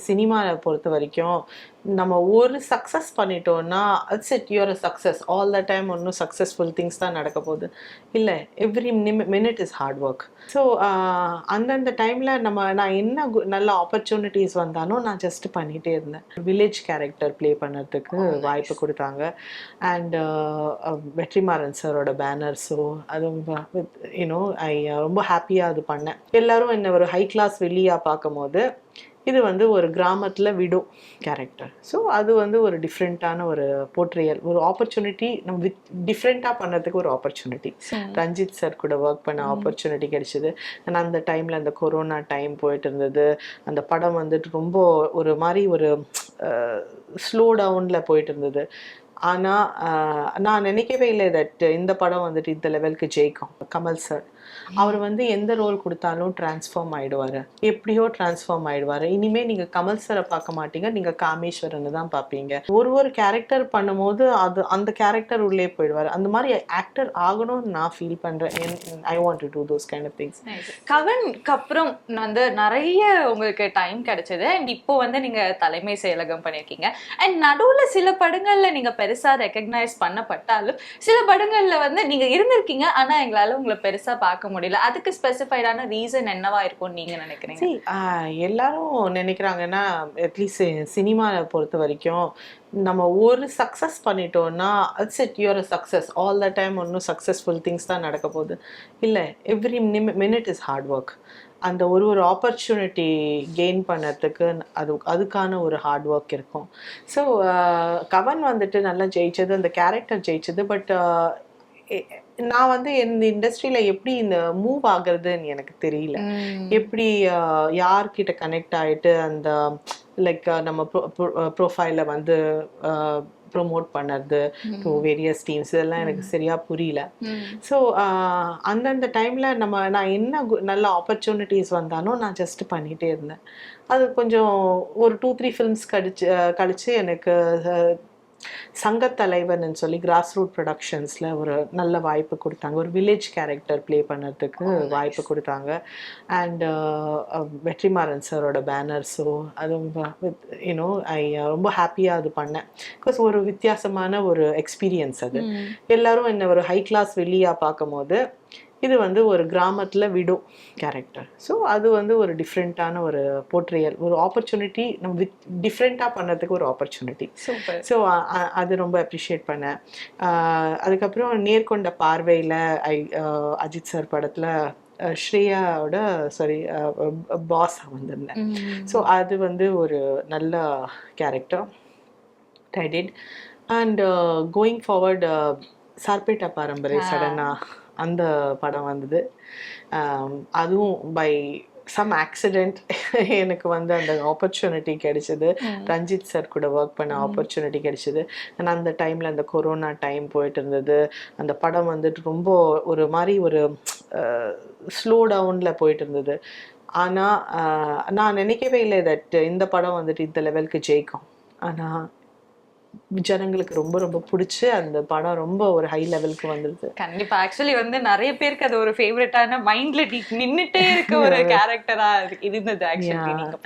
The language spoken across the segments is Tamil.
சினிமாவை பொறுத்த வரைக்கும் நம்ம ஒரு சக்ஸஸ் பண்ணிட்டோம்னா it's it your success all the time ஒன்றும் சக்ஸஸ்ஃபுல் திங்ஸ் தான் நடக்க போகுது இல்லை every minute is hard work. So அந்தந்த டைமில் நான் என்ன நல்ல ஆப்பர்ச்சுனிட்டிஸ் வந்தாலும் நான் ஜஸ்ட் பண்ணிகிட்டே இருந்தேன். வில்லேஜ் கேரக்டர் ப்ளே பண்ணுறதுக்கு வாய்ப்பு கொடுத்தாங்க. அண்ட் வெற்றிமாறன் சாரோட பேனர். ஸோ அது யூனோ ரொம்ப ஹாப்பியாக அது பண்ணேன். எல்லோரும் என்ன ஒரு ஹை கிளாஸ் வெளியாக பார்க்கும் போது இது ஒரு கிராமத்தில் விடோ கேரக்டர். ஸோ அது ஒரு டிஃப்ரெண்ட்டான ஒரு போர்ட்ரியல், ஒரு ஆப்பர்ச்சுனிட்டி. நம்ம டிஃப்ரெண்ட்டாக பண்ணுறதுக்கு ஒரு ஆப்பர்ச்சுனிட்டி. ரஞ்சித் சார் கூட ஒர்க் பண்ண ஆப்பர்ச்சுனிட்டி கிடைச்சிது. ஆனால் அந்த டைமில் அந்த கொரோனா டைம் போயிட்டு இருந்தது. அந்த படம் ரொம்ப ஒரு மாதிரி ஒரு ஸ்லோ டவுனில் போயிட்டு இருந்தது. ஆனால் நான் நினைக்கவே இல்லை தட் இந்த படம் இந்த லெவலுக்கு ஜெயிக்கும். கமல் சார் அவர் எந்த ரோல் கொடுத்தாலும் டிரான்ஸ்ஃபார்ம் ஆகிடுவார், எப்படியோ டிரான்ஸ்ஃபார்ம் ஆகிடுவார். இனிமேல் நீங்கள் கமல் சாரை பார்க்க மாட்டீங்க, நீங்கள் காமேஸ்வரனை தான் பார்ப்பீங்க. ஒரு கேரக்டர் பண்ணும்போது அது அந்த கேரக்டர் உள்ளே போயிடுவார். அந்த மாதிரி ஆக்டர் ஆகணும்னு நான் ஃபீல் பண்ணுறேன். I want to do those kind of things. கவனுக்கு அப்புறம் நிறைய உங்களுக்கு டைம் கிடைச்சது. அண்ட் இப்போ நீங்கள் தலைமை செயலகம் பண்ணியிருக்கீங்க. அண்ட் நடுவில் சில படங்களில் நீங்கள் பெருசாக ரெக்கக்னைஸ் பண்ணப்பட்டாலும் சில படங்களில் நீங்கள் இருந்திருக்கீங்க, ஆனால் எங்களால் உங்களை பெருசாக பார்க்க முடியல. அதுக்கு ஸ்பெசிஃபைடான ரீசன் என்னவா இருக்கும் நீங்க நினைக்கிறீங்க? எல்லாரும் நினைக்கிறாங்கன்னா அட்லீஸ்ட் சினிமாவை பொறுத்த வரைக்கும் நம்ம ஒரு சக்ஸஸ் பண்ணிட்டோம்னா it's it your success all the time ஒன்றும் சக்ஸஸ்ஃபுல் திங்ஸ் தான் நடக்க போகுது இல்லை every minute is hard work. அந்த ஒரு ஆப்பர்ச்சுனிட்டி கெயின் பண்ணுறதுக்கு அதுக்கான ஒரு ஹார்ட் ஒர்க் இருக்கும். ஸோ கவன் நல்லா ஜெயிச்சது, அந்த கேரக்டர் ஜெயிச்சது. பட் நான் இந்த இண்டஸ்ட்ரியில் எப்படி இந்த மூவ் ஆகுறதுன்னு எனக்கு தெரியல. எப்படி யார்கிட்ட கனெக்ட் ஆகிட்டு அந்த லைக் நம்ம ப்ரொஃபைலை ப்ரொமோட் பண்ணுறது டு வேரியஸ் டீம்ஸ், இதெல்லாம் எனக்கு சரியாக புரியல. ஸோ அந்தந்த டைமில் நான் என்ன நல்ல ஆப்பர்ச்சுனிட்டிஸ் வந்தாலும் நான் ஜஸ்ட் பண்ணிகிட்டே இருந்தேன். அது கொஞ்சம் ஒரு 2-3 ஃபிலிம்ஸ் கழிச்சு எனக்கு சங்கத்தலைவர்னு சொல்லி கிராஸ் ரூட் ப்ரொடக்ஷன்ஸில் ஒரு நல்ல வாய்ப்பு கொடுத்தாங்க. ஒரு வில்லேஜ் கேரக்டர் ப்ளே பண்ணுறதுக்கு வாய்ப்பு கொடுத்தாங்க. அண்ட் வெற்றிமாறன் சாரோட பேனர். ஸோ அது யூனோ ரொம்ப ஹாப்பியாக அது பண்ணேன். பிகாஸ் ஒரு வித்தியாசமான ஒரு எக்ஸ்பீரியன்ஸ் அது. எல்லோரும் என்ன ஒரு ஹை கிளாஸ் வெளியாக பார்க்கும் போது இது ஒரு கிராமத்தில் விடோ கேரக்டர். ஸோ அது ஒரு டிஃப்ரெண்ட்டான ஒரு போர்ட்ரியல், ஒரு ஆப்பர்ச்சுனிட்டி. நம்ம டிஃப்ரெண்ட்டாக பண்ணுறதுக்கு ஒரு ஆப்பர்ச்சுனிட்டி. ஸோ அது ரொம்ப அப்ரிஷியேட் பண்ணேன். அதுக்கப்புறம் நேர்கொண்ட பார்வையில் அஜித் சார் படத்தில் ஸ்ரேயாவோட பாஸாக வந்திருந்தேன். ஸோ அது ஒரு நல்ல character I did. And going forward Sarpatta பாரம்பரிய சடனாக அந்த படம் வந்தது. அதுவும் பை சம் ஆக்சிடெண்ட் எனக்கு அந்த ஆப்பர்ச்சுனிட்டி கிடைச்சிது. ரஞ்சித் சார் கூட ஒர்க் பண்ண ஆப்பர்ச்சுனிட்டி கிடைச்சிது. ஆனால் அந்த டைமில் அந்த கொரோனா டைம் போயிட்டு இருந்தது. அந்த படம் ரொம்ப ஒரு மாதிரி ஒரு ஸ்லோ டவுனில் போயிட்டு இருந்தது. ஆனால் நான் நினைக்கவே இல்லை தட் இந்த படம் இந்த லெவலுக்கு ஜெயிக்கும். ஆனால் ஜனங்களுக்கு ரொம்ப ரொம்ப பிடிச்சி அந்த படம் ரொம்ப ஒரு ஹை லெவலுக்கு வந்துருது. கண்டிப்பா. ஆக்சுவலி நிறைய பேருக்கு அது ஒரு ஃபேவரட்டான மைண்ட்ல நின்னுட்டே இருக்க ஒரு கேரக்டரா இருந்தது.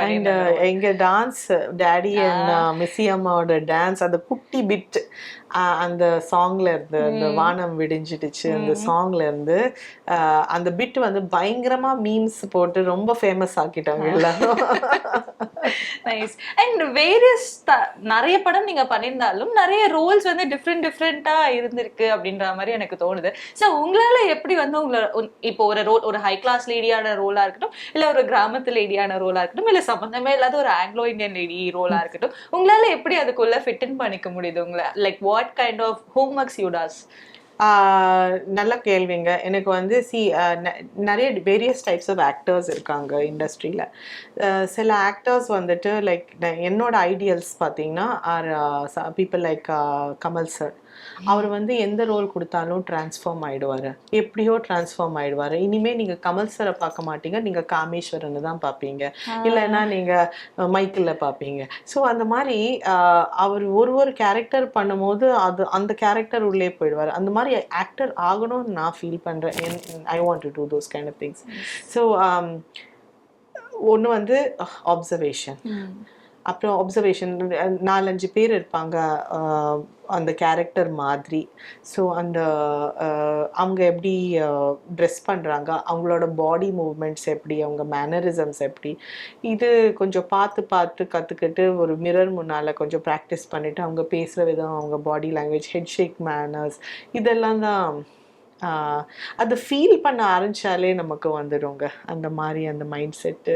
அண்ட் எங்க டான்ஸ் டாடி அண்ட் மிஸ்ஸி அம்மாவோட டான்ஸ், அந்த குட்டி பிட் அந்த சாங்ல இருந்து, அந்த வானம் விடிஞ்சிடுச்சு அந்த சாங்ல இருந்து அந்த பிட் பயங்கரமா மீம்ஸ் போட்டு ரொம்ப ஃபேமஸ் ஆக்கிட்டாங்க எல்லாரும். நைஸ். அண்ட் வேரியஸ் நிறைய படம் நீங்க பண்ணியிருந்தாலும் நிறைய ரோல்ஸ் டிஃப்ரெண்டா இருந்திருக்கு அப்படின்ற மாதிரி எனக்கு தோணுது. ஸோ உங்களால எப்படி உங்களை இப்போ ஒரு ஹை கிளாஸ் லேடியான ரோலா இருக்கட்டும், இல்ல ஒரு கிராமத்து லேடியான ரோலா இருக்கட்டும், இல்ல சம்பந்தமே இல்லாத ஒரு ஆங்கிலோ இந்தியன் லேடி ரோலா இருக்கட்டும், உங்களால எப்படி அதுக்குள்ள ஃபிட் இன் பண்ணிக்க முடியுது? உங்களை like what kind of homeworks you does? நல்ல கேள்விங்க. எனக்கு நிறைய வேரியஸ் டைப்ஸ் ஆஃப் ஆக்டர்ஸ் இருக்காங்க இண்டஸ்ட்ரியில். சில ஆக்டர்ஸ் லைக் என்னோட ஐடியல்ஸ் பார்த்தீங்கன்னா are people like Kamal sir. அவர் எந்த ரோல் கொடுத்தாலும் டிரான்ஸ்ஃபார்ம் ஆகிடுவார், எப்படியோ டிரான்ஸ்ஃபார்ம் ஆகிடுவார். இனிமேல் நீங்கள் கமல் சாரை பார்க்க மாட்டீங்க, நீங்கள் காமேஸ்வரனை தான் பார்ப்பீங்க, இல்லைன்னா நீங்கள் மைக்கிளில் பார்ப்பீங்க. ஸோ அந்த மாதிரி அவர் ஒரு கேரக்டர் பண்ணும்போது அந்த கேரக்டர் உள்ளே போயிடுவார். அந்த மாதிரி ஆக்டர் ஆகணும்னு நான் ஃபீல் பண்ணுறேன். I want to do those kind of things. So ஒன்று ஆப்சர்வேஷன். அப்புறம் அப்சர்வேஷன் 4-5 பேர் இருப்பாங்க அந்த கேரக்டர் மாதிரி. ஸோ அந்த அவங்க எப்படி ட்ரெஸ் பண்ணுறாங்க, அவங்களோட பாடி மூவ்மெண்ட்ஸ் எப்படி, அவங்க மேனரிசம்ஸ் எப்படி, இது கொஞ்சம் பார்த்து பார்த்து கற்றுக்கிட்டு ஒரு மிரர் முன்னால் கொஞ்சம் ப்ராக்டிஸ் பண்ணிவிட்டு அவங்க பேசுகிற விதம், அவங்க பாடி லாங்குவேஜ், ஹெட் ஷேக் மேனர்ஸ், இதெல்லாம் தான் அது ஃபீல் பண்ண ஆரம்பிச்சாலே நமக்கு வந்துடுங்க அந்த மாதிரி அந்த மைண்ட் செட்டு.